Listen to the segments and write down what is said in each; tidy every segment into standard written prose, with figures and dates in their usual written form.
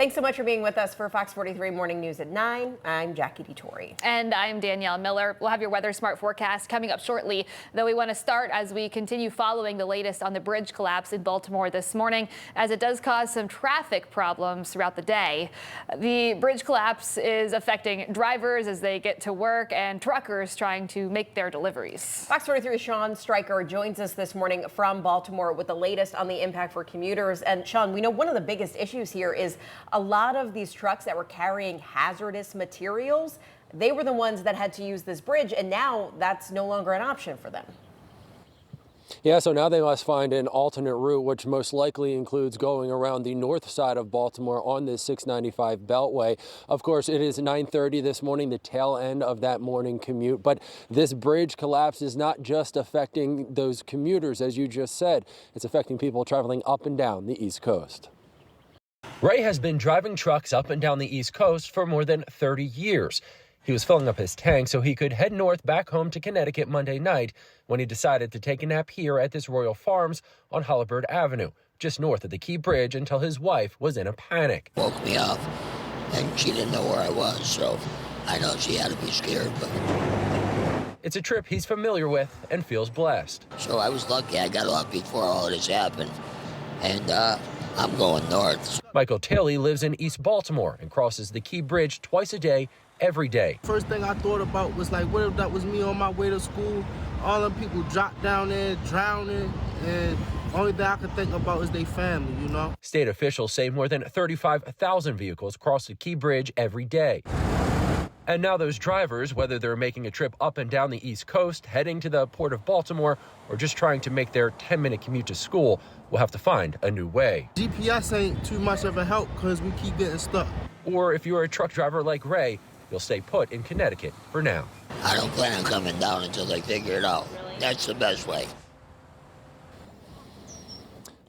Thanks so much for being with us for Fox 43 Morning News at 9. I'm Jackie DeTore. And I'm Danielle Miller. We'll have your Weather Smart forecast coming up shortly, though we want to start as we continue following the latest on the bridge collapse in Baltimore this morning, as it does cause some traffic problems throughout the day. The bridge collapse is affecting drivers as they get to work and truckers trying to make their deliveries. Fox 43's Sean Stryker joins us this morning from Baltimore with the latest on the impact for commuters. And Sean, we know one of the biggest issues here is a lot of these trucks that were carrying hazardous materials, they were the ones that had to use this bridge, and now that's no longer an option for them. Yeah, so now they must find an alternate route, which most likely includes going around the north side of Baltimore on this 695 Beltway. Of course, it is 9:30 this morning, the tail end of that morning commute. But this bridge collapse is not just affecting those commuters, as you just said. It's affecting people traveling up and down the East Coast. Ray has been driving trucks up and down the East Coast for more than 30 years. He was filling up his tank so he could head north back home to Connecticut Monday night when he decided to take a nap here at this Royal Farms on Holabird Avenue, just north of the Key Bridge, until his wife was in a panic. Woke me up, and she didn't know where I was, so I know she had to be scared. But it's a trip he's familiar with and feels blessed. So I was lucky I got off before all of this happened, and I'm going north. Michael Taylor lives in East Baltimore and crosses the Key Bridge twice a day, every day. First thing I thought about was like, what if that was me on my way to school? All them people dropped down there, drowning, and only thing I could think about is their family, you know? State officials say more than 35,000 vehicles cross the Key Bridge every day. And now those drivers, whether they're making a trip up and down the East Coast, heading to the Port of Baltimore, or just trying to make their 10-minute commute to school, will have to find a new way. GPS ain't too much of a help because we keep getting stuck. Or if you're a truck driver like Ray, you'll stay put in Connecticut for now. I don't plan on coming down until they figure it out. That's the best way.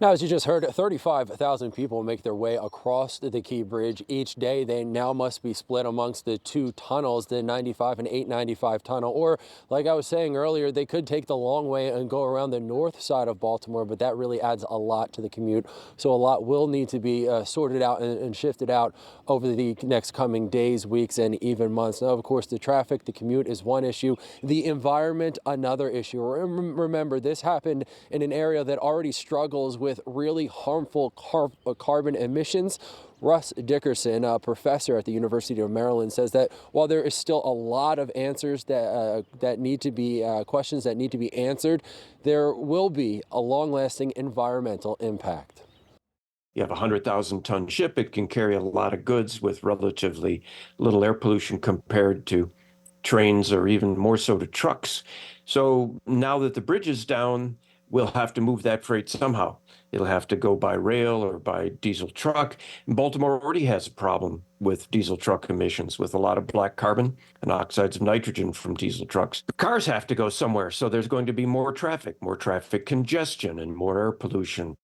Now, as you just heard, 35,000 people make their way across the Key Bridge each day. They now must be split amongst the two tunnels, the 95 and 895 tunnel. Or, like I was saying earlier, they could take the long way and go around the north side of Baltimore, but that really adds a lot to the commute. So a lot will need to be sorted out and shifted out over the next coming days, weeks, and even months. Now, of course, the traffic, the commute is one issue. The environment, another issue. Remember, this happened in an area that already struggles with really harmful carbon emissions. Russ Dickerson, a professor at the University of Maryland, says that while there is still a lot of answers that need to be questions that need to be answered, there will be a long-lasting environmental impact. You have a 100,000-ton ship. It can carry a lot of goods with relatively little air pollution compared to trains or even more so to trucks. So now that the bridge is down, we'll have to move that freight somehow. It'll have to go by rail or by diesel truck. And Baltimore already has a problem with diesel truck emissions, with a lot of black carbon and oxides of nitrogen from diesel trucks. The cars have to go somewhere, so there's going to be more traffic congestion, and more air pollution.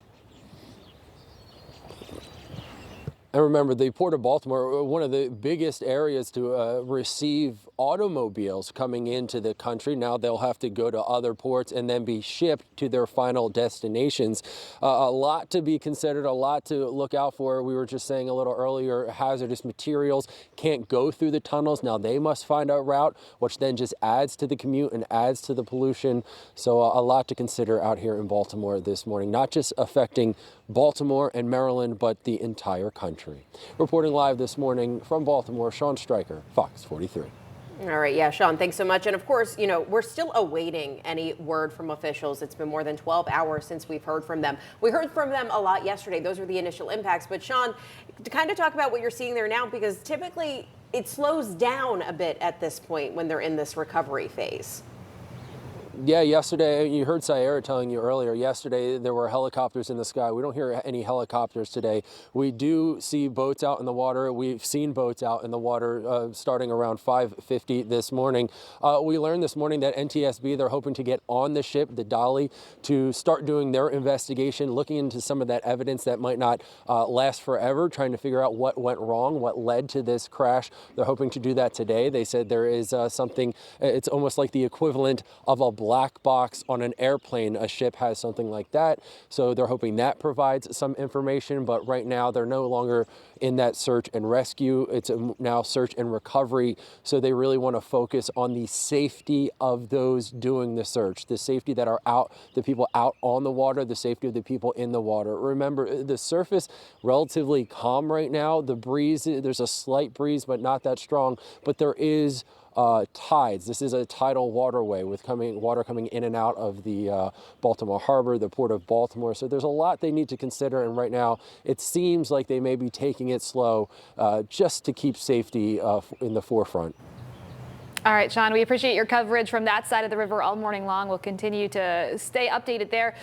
And remember, the Port of Baltimore, one of the biggest areas to receive automobiles coming into the country. Now they'll have to go to other ports and then be shipped to their final destinations. A lot to be considered, a lot to look out for. We were just saying a little earlier, hazardous materials can't go through the tunnels. Now they must find a route, which then just adds to the commute and adds to the pollution. So a lot to consider out here in Baltimore this morning, not just affecting Baltimore and Maryland, but the entire country. Reporting live this morning from Baltimore, Sean Stryker, Fox 43. All right. Yeah, Sean, thanks so much. And of course, you know, we're still awaiting any word from officials. It's been more than 12 hours since we've heard from them. We heard from them a lot yesterday. Those were the initial impacts. But Sean, to kind of talk about what you're seeing there now, because typically it slows down a bit at this point when they're in this recovery phase. Yeah, yesterday, you heard Sayera telling you earlier, yesterday there were helicopters in the sky. We don't hear any helicopters today. We do see boats out in the water. We've seen boats out in the water starting around 5:50 this morning. We learned this morning that NTSB, they're hoping to get on the ship, the Dolly, to start doing their investigation, looking into some of that evidence that might not last forever, trying to figure out what went wrong, what led to this crash. They're hoping to do that today. They said there is something, it's almost like the equivalent of a black box on an airplane. A ship has something like that. So they're hoping that provides some information. But right now, they're no longer in that search and rescue. It's now search and recovery. So they really want to focus on the safety of those doing the search, the safety that are out, the people out on the water, the safety of the people in the water. Remember, the surface relatively calm right now. The breeze, there's a slight breeze, but not that strong. But there is tides. This is a tidal waterway with water coming in and out of the Baltimore Harbor, the Port of Baltimore. So there's a lot they need to consider. And right now, it seems like they may be taking it slow just to keep safety in the forefront. All right, Sean, we appreciate your coverage from that side of the river all morning long. We'll continue to stay updated there.